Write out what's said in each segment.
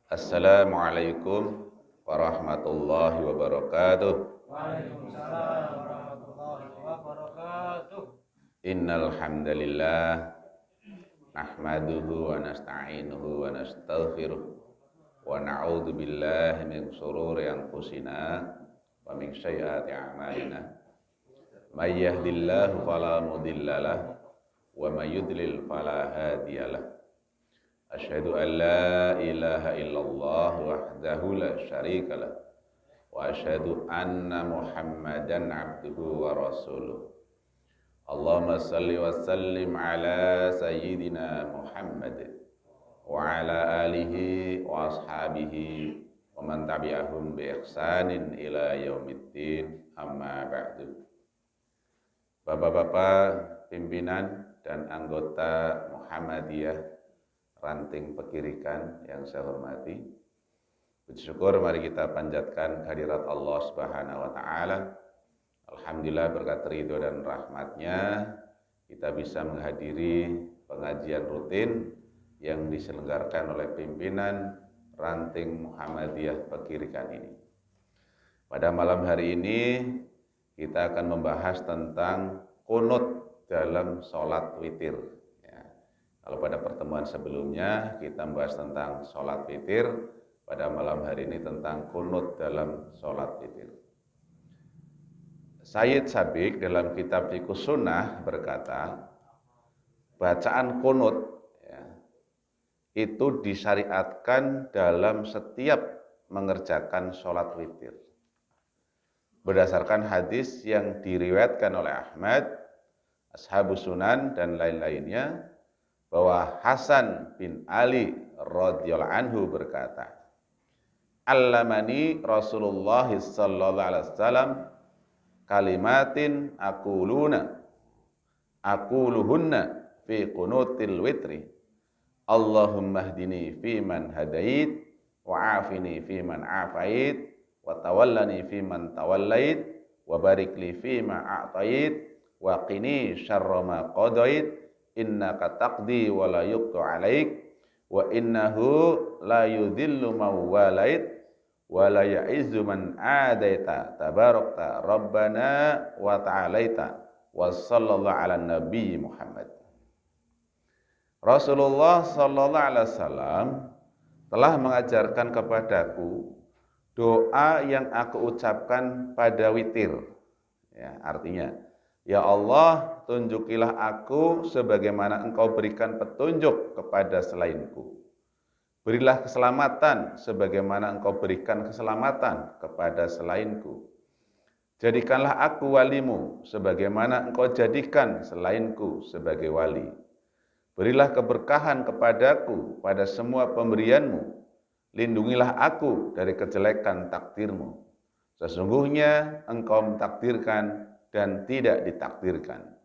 Assalamualaikum warahmatullahi wabarakatuh. Waalaikumsalam warahmatullahi wabarakatuh. Innal hamdalillah nahmaduhu wa nasta'inuhu wa nastaghfiruh wa na'udzu billahi min shururi anfusina wa min sayyiati a'malina. May yahdihillahu fala mudhillalah wa may yudlil fala hadiyalah. Asyhadu an la ilaha illallah wahdahu la syarikalah wa asyhadu anna Muhammadan abduhu wa rasuluh. Allahumma salli wa sallim ala sayyidina Muhammad wa ala alihi wa ashabihi wa man tabi'ahum bi ihsanin ila yaumiddin, amma ba'du. Bapak-bapak pimpinan dan anggota Muhammadiyah Ranting Pekirikan yang saya hormati, puji syukur mari kita panjatkan kehadirat Allah Subhanahu wa taala. Alhamdulillah berkat ridho dan rahmatnya kita bisa menghadiri pengajian rutin yang diselenggarakan oleh pimpinan Ranting Muhammadiyah Pekirikan ini. Pada malam hari ini kita akan membahas tentang qunut dalam sholat witir. Kalau pada pertemuan sebelumnya kita membahas tentang sholat witir, pada malam hari ini tentang qunut dalam sholat witir. Sayyid Sabiq dalam kitab Fiqhus Sunnah berkata, bacaan qunut itu disyariatkan dalam setiap mengerjakan sholat witir. Berdasarkan hadis yang diriwayatkan oleh Ahmad, Ashabus Sunan dan lain-lainnya, bahwa Hasan bin Ali radhiyallahu anhu berkata, "Allamani Rasulullah sallallahu alaihi wasallam kalimatin aquluhunna fi qunutil witri. Allahumma hdini fi man hadait wa afini fi man afait wa tawallani fi man tawallait wa barik li fi ma a'tait wa qini syarra ma qadait. Innaka taqdi wa la yuqtu alaik wa innahu la yudhillu man walait wa la ya'izzu man adaita tabarakta rabbana wa ta'alaita wa sallallahu ala nabi Muhammad." Rasulullah sallallahu alaihi wasallam telah mengajarkan kepadaku doa yang aku ucapkan pada witir. Ya, artinya, ya Allah, tunjukilah aku sebagaimana Engkau berikan petunjuk kepada selainku. Berilah keselamatan sebagaimana Engkau berikan keselamatan kepada selainku. Jadikanlah aku walimu sebagaimana Engkau jadikan selainku sebagai wali. Berilah keberkahan kepadaku pada semua pemberianmu. Lindungilah aku dari kejelekan takdirmu. Sesungguhnya Engkau mentakdirkan dan tidak ditakdirkan.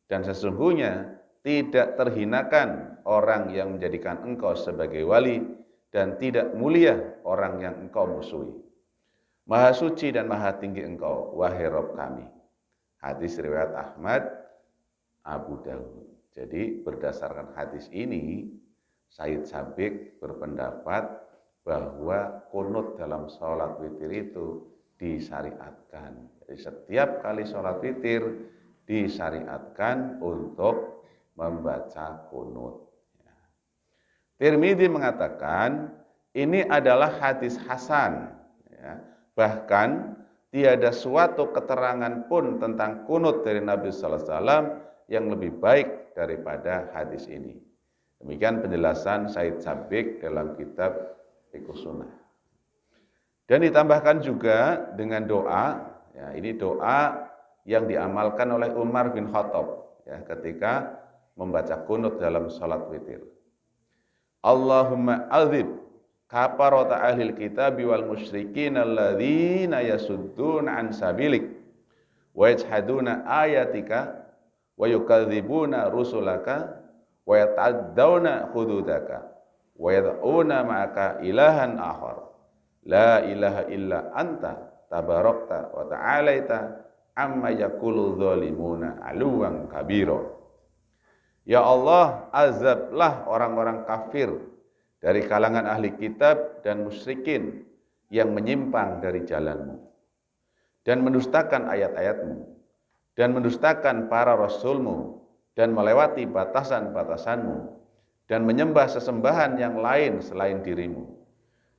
Dan sesungguhnya tidak terhinakan orang yang menjadikan engkau sebagai wali dan tidak mulia orang yang engkau musuhi. Maha suci dan maha tinggi engkau, wahai Rabb kami. Hadis riwayat Ahmad, Abu Dawud. Jadi berdasarkan hadis ini, Sayyid Sabiq berpendapat bahwa qunut dalam sholat witir itu disyariatkan. Jadi setiap kali sholat witir disyariatkan untuk membaca qunut. Tirmidzi mengatakan ini adalah hadis hasan. Bahkan tiada suatu keterangan pun tentang qunut dari Nabi sallallahu alaihi wasallam yang lebih baik daripada hadis ini. Demikian penjelasan Sayyid Sabiq dalam kitab Fiqhus Sunnah. Dan ditambahkan juga dengan doa. Ya, ini doa yang diamalkan oleh Umar bin Khattab ketika membaca qunut dalam salat witir. Allahumma azib kafarata ahlil kitabi wal musyrikin alladzina yasudduna an sabilik wa yajhaduna ayatika wa yukadzibuna rusulaka wa yata'addawna hududaka wa yad'una ma'aka ilahan akhar la ilaha illa anta tabarakta wa ta'alaita amma yaqulu zalimuna aluwan kabiro. Ya Allah, azablah orang-orang kafir dari kalangan ahli kitab dan musyrikin yang menyimpang dari jalanmu dan mendustakan ayat-ayatmu dan mendustakan para rasulmu dan melewati batasan-batasanmu dan menyembah sesembahan yang lain selain dirimu.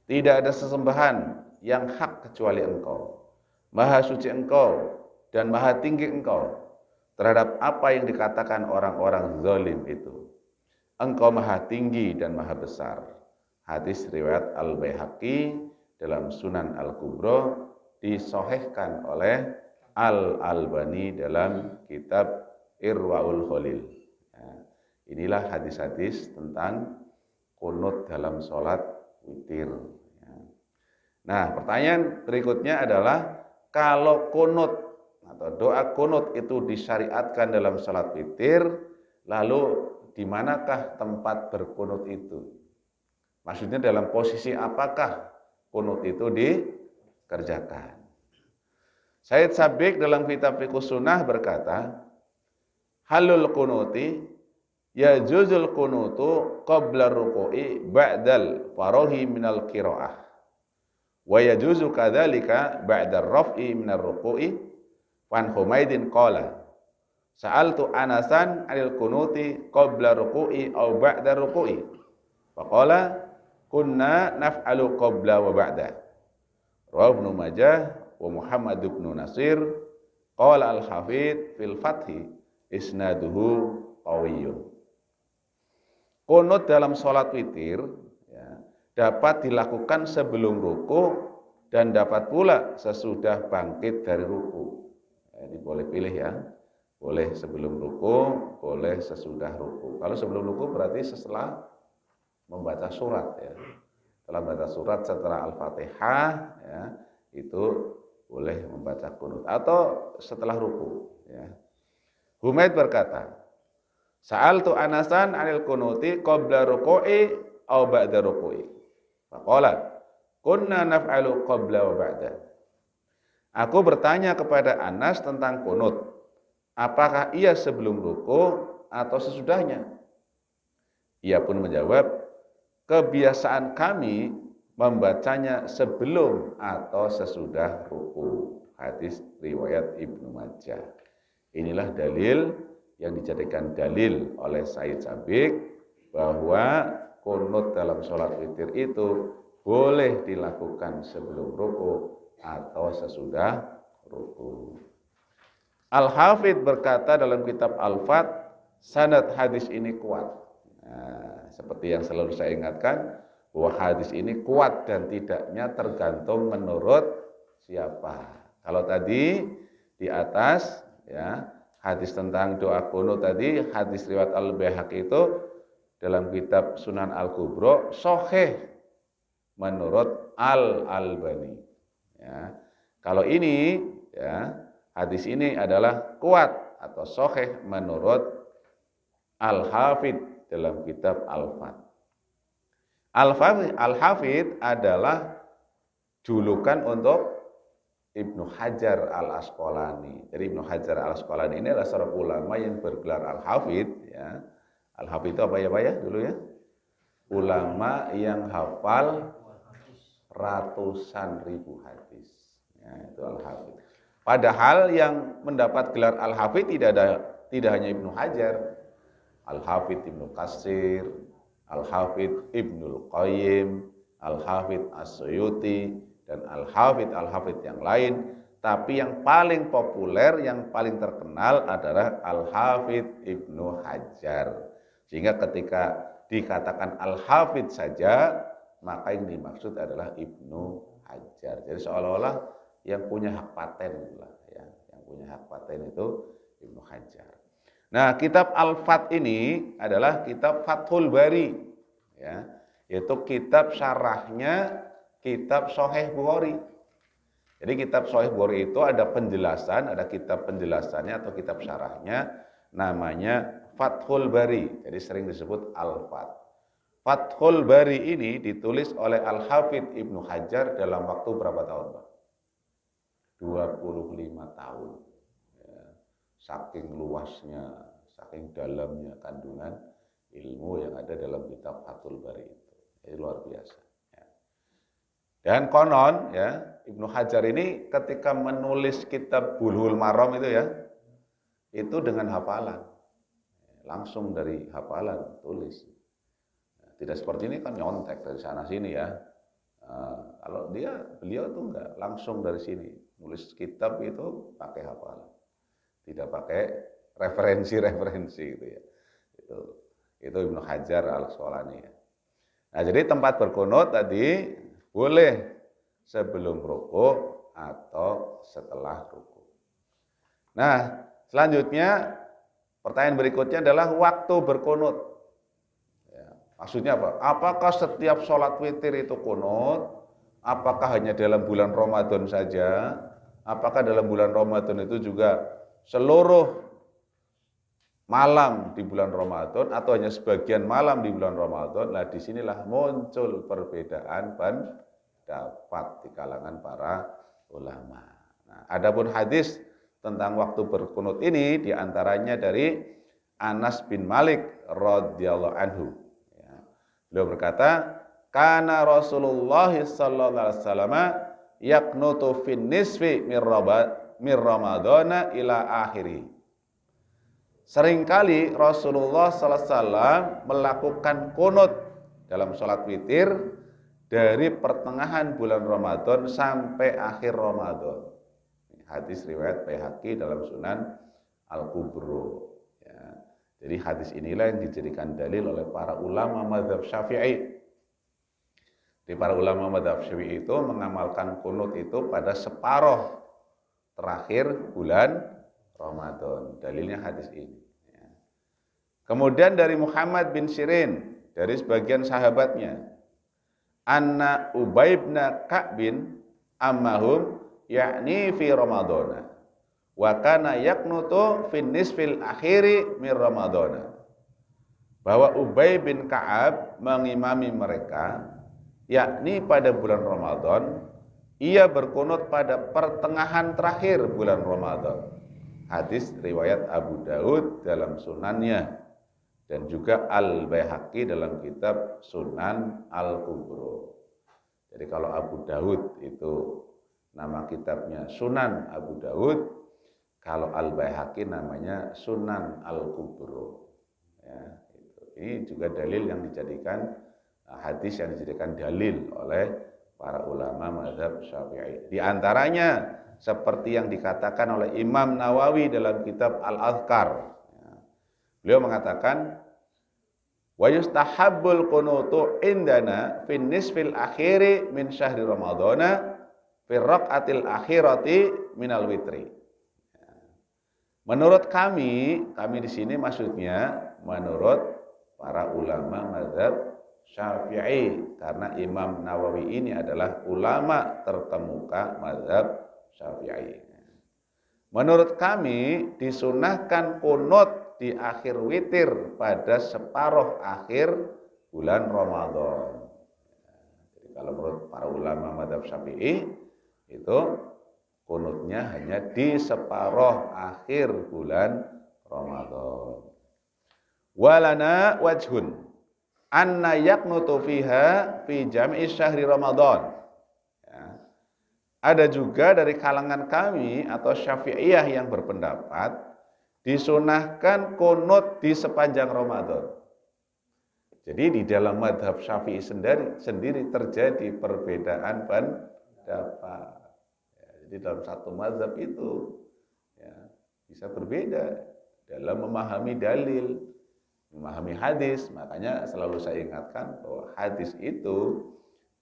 Tidak ada sesembahan yang hak kecuali Engkau. Maha suci Engkau dan maha tinggi Engkau terhadap apa yang dikatakan orang-orang zalim itu. Engkau maha tinggi dan maha besar. Hadis riwayat Al-Baihaqi dalam Sunan Al-Kubra, disahihkan oleh Al-Albani dalam kitab Irwaul Khalil. Inilah hadis-hadis tentang kunut dalam sholat witir. Nah, pertanyaan berikutnya adalah, kalau kunut atau doa kunut itu disyariatkan dalam sholat witir, lalu di manakah tempat berkunut itu? Maksudnya dalam posisi apakah kunut itu dikerjakan? Said Sabiq dalam kitab Fiqh Sunnah berkata, halul kunuti yajuzul kunutu qabla ruku'i ba'dal farahi minal qiraah wa yajuzu kadzalika ba'da raf'i minar ruku'i. Wan Humaidin qala sa'altu Anasan 'anil kunuti qabla ruku'i aw ba'da ruku'i faqala kunna naf'alu qabla wa ba'da. Rawahu Ibnu Majah wa Muhammad ibn Nasir qala al-Hafidz fil Fathi isnaduhu qawiyyun. Kunut dalam sholat witir dapat dilakukan sebelum ruku dan dapat pula sesudah bangkit dari ruku. Jadi boleh pilih ya, boleh sebelum ruku, boleh sesudah ruku. Kalau sebelum ruku berarti setelah membaca surat ya. Setelah membaca surat setelah Al-Fatihah ya, itu boleh membaca kunut, atau setelah ruku ya. Humaid berkata, sa'altu Anasan 'anil kunuti qabla ruku'i aw ba'da ruku'i. Faqala kunna naf'alu qabla wa ba'da. Aku bertanya kepada Anas tentang kunut, apakah ia sebelum ruku atau sesudahnya? Ia pun menjawab, kebiasaan kami membacanya sebelum atau sesudah ruku. Hadis riwayat Ibnu Majah. Inilah dalil yang dijadikan dalil oleh Said Sabiq bahwa kunut dalam sholat witir itu boleh dilakukan sebelum ruku atau sesudah ruku. Al-Hafidz berkata dalam kitab Al-Fath, sanad hadis ini kuat. Nah, seperti yang selalu saya ingatkan, bahwa hadis ini kuat dan tidaknya tergantung menurut siapa. Kalau tadi di atas ya, hadis tentang doa kunut tadi, hadis riwayat Al-Baihaqi itu dalam kitab Sunan Al-Kubra sahih menurut Al-Albani ya. Kalau ini ya, hadis ini adalah kuat atau sahih menurut Al-Hafidz dalam kitab Al-Fath. Al-Hafidz adalah julukan untuk Ibnu Hajar Al-Asqalani. Jadi Ibnu Hajar Al-Asqalani ini adalah seorang ulama yang bergelar Al-Hafidz ya. Al-Hafidz itu apa ya Pak ya dulu ya? Ulama yang hafal ratusan ribu hadis. Ya, itu Al-Hafidz. Padahal yang mendapat gelar Al-Hafidz tidak hanya Ibnu Hajar. Al-Hafidz Ibnu Katsir, Al-Hafidz Ibnul Qayyim, Al-Hafidz As-Suyuti, dan Al-Hafidz yang lain. Tapi yang paling populer, yang paling terkenal adalah Al-Hafidz Ibnu Hajar. Sehingga ketika dikatakan Al-Hafidz saja, maka yang dimaksud adalah Ibnu Hajar. Jadi seolah-olah yang punya hak paten lah ya. Yang punya hak paten itu Ibnu Hajar. Nah, kitab Al-Fath ini adalah kitab Fathul Bari ya, yaitu kitab syarahnya kitab Sahih Bukhari. Jadi kitab Sahih Bukhari itu ada penjelasan, ada kitab penjelasannya atau kitab syarahnya, namanya Fathul Bari. Jadi sering disebut Al-Fath. Fathul Bari ini ditulis oleh Al-Hafidz Ibnu Hajar dalam waktu berapa tahun, Pak? 25 tahun. Ya, saking luasnya, saking dalamnya kandungan ilmu yang ada dalam kitab Fathul Bari itu. Jadi luar biasa. Ya. Dan konon ya Ibnu Hajar ini ketika menulis kitab Bulughul Maram itu dengan hafalan, langsung dari hafalan tulis. Tidak seperti ini kan nyontek dari sana sini ya. Kalau beliau itu enggak, langsung dari sini nulis kitab itu pakai hafalan, tidak pakai referensi gitu ya. Itu Ibnu Hajar Al-Asqalani ya. Nah, jadi tempat berkunut tadi boleh sebelum rukuk atau setelah rukuk. Nah, selanjutnya pertanyaan berikutnya adalah waktu berkunut. Ya, maksudnya apa? Apakah setiap sholat witir itu kunut? Apakah hanya dalam bulan Ramadan saja? Apakah dalam bulan Ramadan itu juga seluruh malam di bulan Ramadan atau hanya sebagian malam di bulan Ramadan? Nah, disinilah muncul perbedaan pendapat di kalangan para ulama. Nah, adapun hadis tentang waktu berkunut ini diantaranya dari Anas bin Malik radhiyallahu anhu. Ya. Beliau berkata, "Kana Rasulullah sallallahu alaihi wasallam yaqnutu fin nisfi min Ramadana ila akhiri." Seringkali Rasulullah sallallahu alaihi wasallam melakukan kunut dalam sholat witir dari pertengahan bulan Ramadan sampai akhir Ramadan. Hadis riwayat Baihaqi dalam Sunan Al-Kubro. Ya. Jadi hadis inilah yang dijadikan dalil oleh para ulama mazhab Syafi'i. Di para ulama mazhab Syafi'i itu mengamalkan kunut itu pada separuh terakhir bulan Ramadan. Dalilnya hadis ini. Ya. Kemudian dari Muhammad bin Sirin, dari sebagian sahabatnya, anna Ubay bin Ka'bin ammahum yakni fi Ramadana wa kana yaqnutu fin nisfil akhiri min Ramadana, bahwa Ubay bin Ka'ab mengimami mereka yakni pada bulan Ramadan, ia berkunut pada pertengahan terakhir bulan Ramadan. Hadis riwayat Abu Daud dalam sunannya dan juga Al-Baihaqi dalam kitab Sunan Al-Kubro. Jadi kalau Abu Daud itu nama kitabnya Sunan Abu Daud, kalau Al-Baihaqi namanya Sunan Al-Kubro. Ya, itu. Ini juga dalil yang dijadikan hadis yang dijadikan dalil oleh para ulama mazhab Syafi'i. Di antaranya seperti yang dikatakan oleh Imam Nawawi dalam kitab Al-Adhkar. Ya. Beliau mengatakan, wa yustahabbul qunutu indana fin nisfil akhiri min syahri Ramadana fi raqatil akhirati minal witri. Menurut kami di sini maksudnya menurut para ulama mazhab Syafi'i, karena Imam Nawawi ini adalah ulama terkemuka mazhab Syafi'i. Menurut kami disunahkan kunut di akhir witir pada separuh akhir bulan Ramadan. Jadi kalau menurut para ulama mazhab Syafi'i itu kunutnya hanya di separuh akhir bulan Ramadan. Walana wajhun anna yaqnutu fiha fi jam'i syahri Ramadan. Ya. Ada juga dari kalangan kami atau Syafi'iyah yang berpendapat disunahkan kunut di sepanjang Ramadan. Jadi di dalam mazhab Syafi'i sendiri terjadi perbedaan pendapat. Ya, jadi dalam satu mazhab itu ya, bisa berbeda dalam memahami dalil, memahami hadis. Makanya selalu saya ingatkan bahwa hadis itu,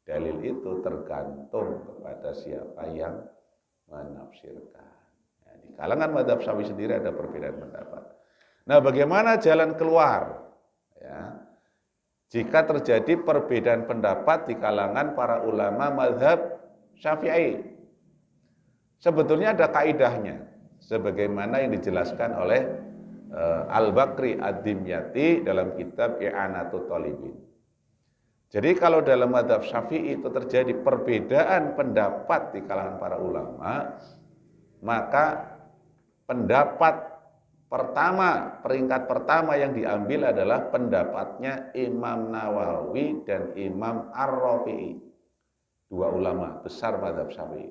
dalil itu tergantung kepada siapa yang menafsirkan. Ya, di kalangan mazhab Syafi'i sendiri ada perbedaan pendapat. Nah, bagaimana jalan keluar? Ya, jika terjadi perbedaan pendapat di kalangan para ulama mazhab Syafi'i, sebetulnya ada kaidahnya, sebagaimana yang dijelaskan oleh Al-Bakri Ad-Dimyati dalam kitab I'anatut Talibin. Jadi kalau dalam mazhab Syafi'i itu terjadi perbedaan pendapat di kalangan para ulama, maka pendapat peringkat pertama yang diambil adalah pendapatnya Imam Nawawi dan Imam Ar-Rafi'i. Dua ulama besar mazhab Syafi'i.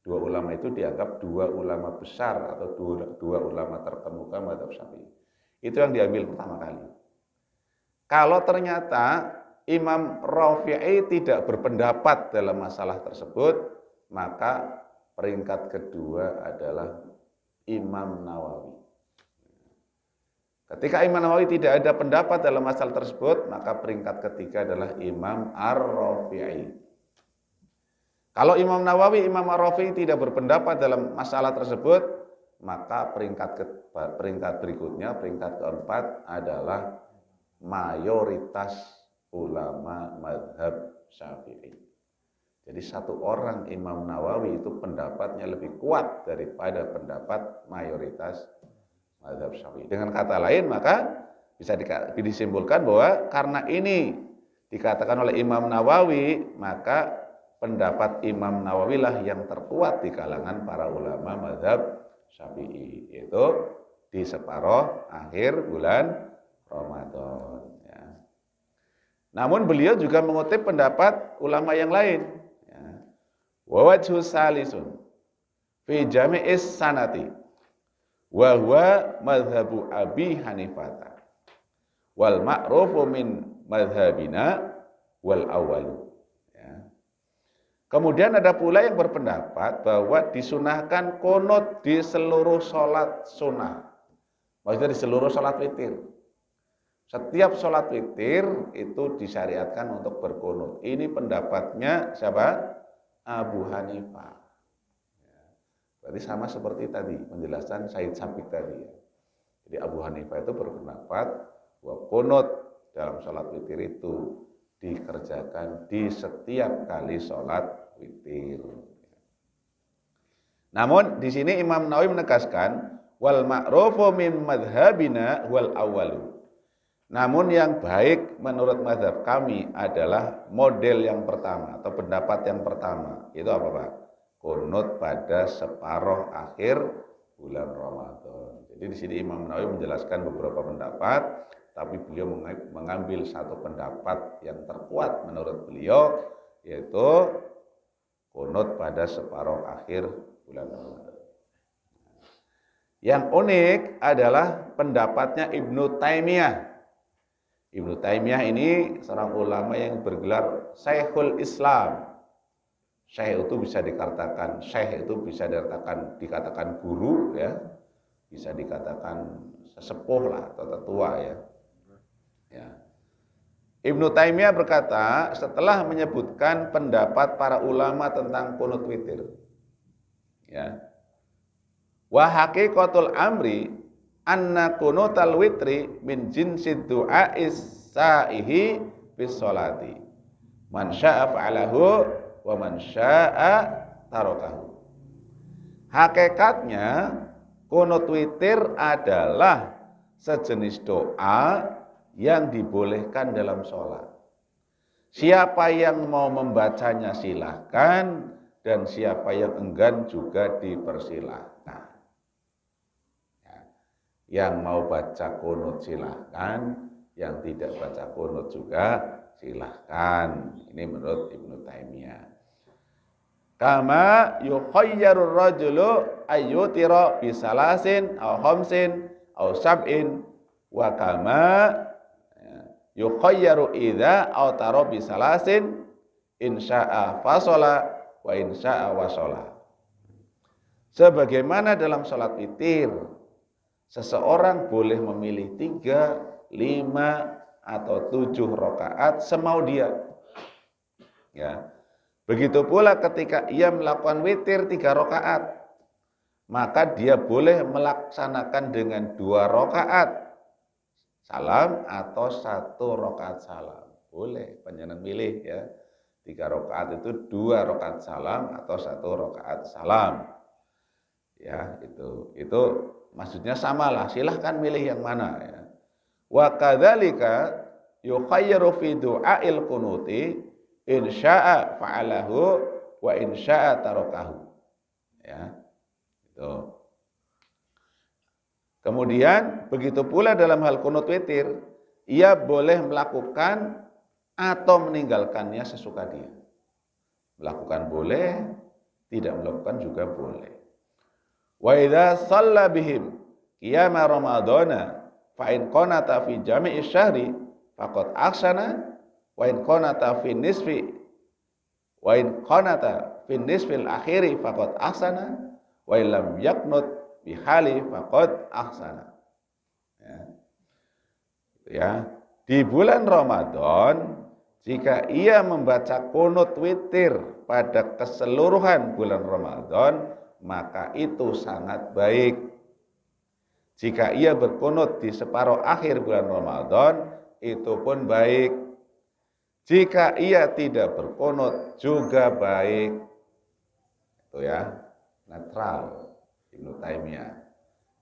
Dua ulama itu dianggap dua ulama besar atau dua ulama terkemuka mazhab Syafi'i. Itu yang diambil pertama kali. Kalau ternyata Imam Rafi'i tidak berpendapat dalam masalah tersebut, maka peringkat kedua adalah Imam Nawawi. Ketika Imam Nawawi tidak ada pendapat dalam masalah tersebut, maka peringkat ketiga adalah Imam Ar-Rafi'i. Kalau Imam Nawawi, Imam Ar-Rafi'i tidak berpendapat dalam masalah tersebut, maka peringkat berikutnya, peringkat keempat adalah mayoritas ulama mazhab Syafi'i. Jadi satu orang Imam Nawawi itu pendapatnya lebih kuat daripada pendapat mayoritas mazhab Syafi'i. Dengan kata lain, maka bisa disimpulkan bahwa karena ini dikatakan oleh Imam Nawawi, maka pendapat Imam Nawawi lah yang terkuat di kalangan para ulama mazhab Syafi'i, yaitu di separuh akhir bulan Ramadan. Ya. Namun beliau juga mengutip pendapat ulama yang lain. Wa wajhu salisun fi jami'is sanati wa huwa madhabu Abi Hanifata wal ma'rufu min madhabina wal awalu. Ya. Kemudian ada pula yang berpendapat bahwa disunahkan qunut di seluruh sholat sunnah. Maksudnya di seluruh sholat witir. Setiap sholat witir itu disyariatkan untuk berqunut. Ini pendapatnya siapa? Abu Hanifah. Berarti sama seperti tadi penjelasan Said Sabiq tadi. Jadi Abu Hanifah itu berpendapat bahwa qunut dalam sholat witir itu dikerjakan di setiap kali sholat witir. Namun di sini Imam Nawawi menegaskan wal ma'rufu min madhabina wal awalu. Namun yang baik menurut mazhab kami adalah model yang pertama atau pendapat yang pertama. Itu apa Pak? Qunut pada separuh akhir bulan Ramadan. Jadi di sini Imam Nawawi menjelaskan beberapa pendapat, tapi beliau mengambil satu pendapat yang terkuat menurut beliau, yaitu qunut pada separuh akhir bulan Ramadan. Yang unik adalah pendapatnya Ibnu Taimiyah. Ibnu Taimiyah ini seorang ulama yang bergelar Syekhul Islam. Syekh itu bisa dikatakan dikatakan guru ya, bisa dikatakan sesepuh lah atau tetua ya. Ya. Ibnu Taimiyah berkata setelah menyebutkan pendapat para ulama tentang qunut witir. Ya. Wa haqiqatul amri anna qunutal witri min jinsid du'a'is sa'ihi bis sholati. Man sya'a fa'alahu wa man sya'a tarakahu. Hakikatnya qunut witir adalah sejenis doa yang dibolehkan dalam sholat. Siapa yang mau membacanya silahkan, dan siapa yang enggan juga dipersilahkan. Yang mau baca qunut silahkan, yang tidak baca qunut juga silahkan. Ini menurut Ibnu Taimiyah. Kama yukhayyarur rajulu ayyutira bisalasin aw khamsin aw sab'in wa kama yukhayyaru idza aw tara bisalasin insya'a fasala wa insya'a wasala. Sebagaimana dalam salat witir, seseorang boleh memilih 3, 5, atau 7 rakaat semau dia. Ya. Begitu pula ketika ia melakukan witir 3 rakaat, maka dia boleh melaksanakan dengan 2 rakaat salam atau 1 rakaat salam. Boleh, panjenengan milih ya. 3 rakaat itu 2 rakaat salam atau 1 rakaat salam. Ya, itu maksudnya samalah, silahkan milih yang mana ya. Wa kadzalika yukhayyaru fi du'ail qunuti in syaa fa'alahu wa in syaa tarakahu. Ya. Itu. Kemudian begitu pula dalam hal kunut witir, ia boleh melakukan atau meninggalkannya sesuka dia. Melakukan boleh, tidak melakukan juga boleh. Wa idza shalla bihim qiyama ramadhana fa in qanata fi jami'i syahri faqad ahsana wa in qanata fi nisfi wa in qanata fi nisfil akhiri faqad ahsana wa illam yaqnut bihali faqad ahsana. Ya. Di bulan Ramadan jika ia membaca kunut witir pada keseluruhan bulan Ramadan, maka itu sangat baik. Jika ia berkunut di separuh akhir bulan Ramadan, itu pun baik. Jika ia tidak berkunut juga baik. Itu ya, netral. Ibnu Taimiyah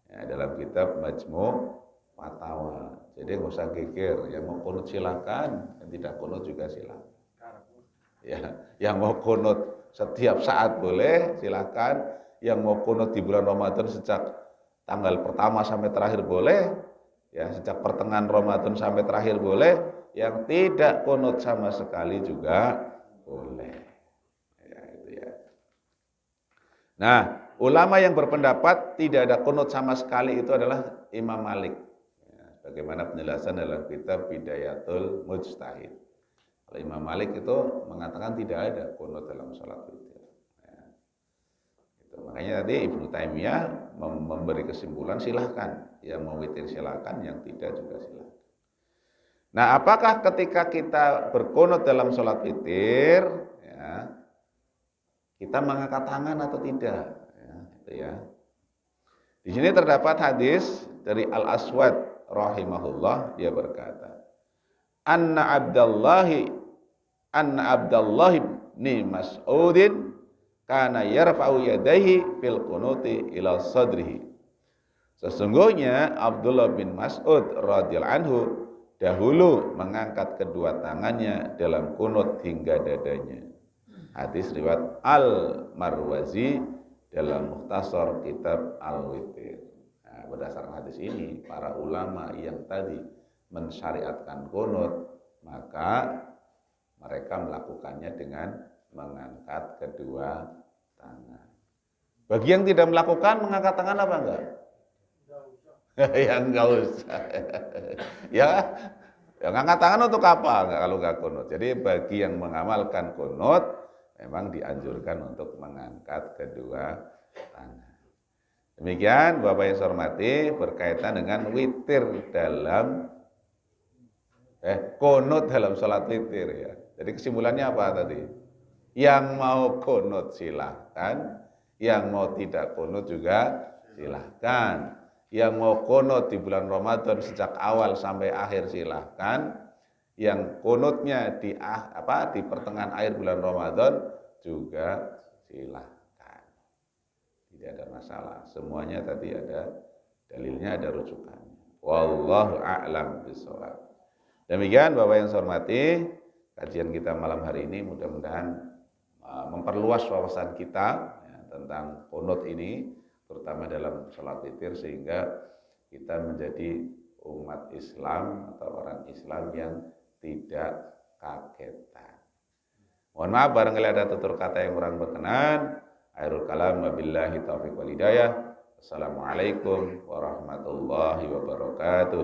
ya, dalam kitab Majmu' Fatawa. Jadi nggak usah geger, yang mau kunut silakan, yang tidak kunut juga silakan. Ya, yang mau kunut setiap saat boleh, silakan. Yang mau kunut di bulan Ramadan sejak tanggal pertama sampai terakhir boleh, ya sejak pertengahan Ramadan sampai terakhir boleh. Yang tidak kunut sama sekali juga boleh. Ya, itu ya. Nah, ulama yang berpendapat tidak ada kunut sama sekali itu adalah Imam Malik. Bagaimana penjelasan dalam kitab Bidayatul Mujtahid. Kalau Imam Malik itu mengatakan tidak ada kunut dalam sholat witir. Ya. Itu. Makanya tadi Ibnu Taimiyah memberi kesimpulan silahkan. Yang mau witir silahkan, yang tidak juga silahkan. Nah, apakah ketika kita berkunut dalam sholat witir, ya, kita mengangkat tangan atau tidak? Ya, itu ya. Di sini terdapat hadis dari Al-Aswad rahimahullah, dia berkata, Anna Abdullah bin Mas'udin kana yarfa'u yadayhi fil qunuti ila sadrihi. Sesungguhnya Abdullah bin Mas'ud radhiyallahu anhu dahulu mengangkat kedua tangannya dalam kunut hingga dadanya. Hadis riwayat Al-Marwazi dalam Mukhtasar kitab Al-Witir. Berdasarkan hadis ini, para ulama yang tadi mensyariatkan kunut, maka mereka melakukannya dengan mengangkat kedua tangan. Bagi yang tidak melakukan, mengangkat tangan apa enggak? Ya enggak usah. Ya, angkat tangan untuk apa kalau enggak kunut? Jadi bagi yang mengamalkan kunut, memang dianjurkan untuk mengangkat kedua tangan. Demikian Bapak yang saya hormati berkaitan dengan witir dalam kunut dalam sholat witir ya. Jadi kesimpulannya apa tadi? Yang mau kunut silahkan, yang mau tidak kunut juga silahkan. Yang mau kunut di bulan Ramadan sejak awal sampai akhir silahkan. Yang kunutnya di pertengahan akhir bulan Ramadan juga silahkan. Tidak ada masalah. Semuanya tadi ada dalilnya, ada rujukannya. Wallahu a'lam bishawab. Demikian Bapak yang saya hormati, kajian kita malam hari ini mudah-mudahan memperluas wawasan kita ya, tentang kunut ini, terutama dalam sholat witir, sehingga kita menjadi umat Islam atau orang Islam yang tidak kagetan. Mohon maaf barangkali ada tutur kata yang kurang berkenan. Akhirul kalam wabillahi taufiq wal hidayah. Assalamualaikum warahmatullahi wabarakatuh.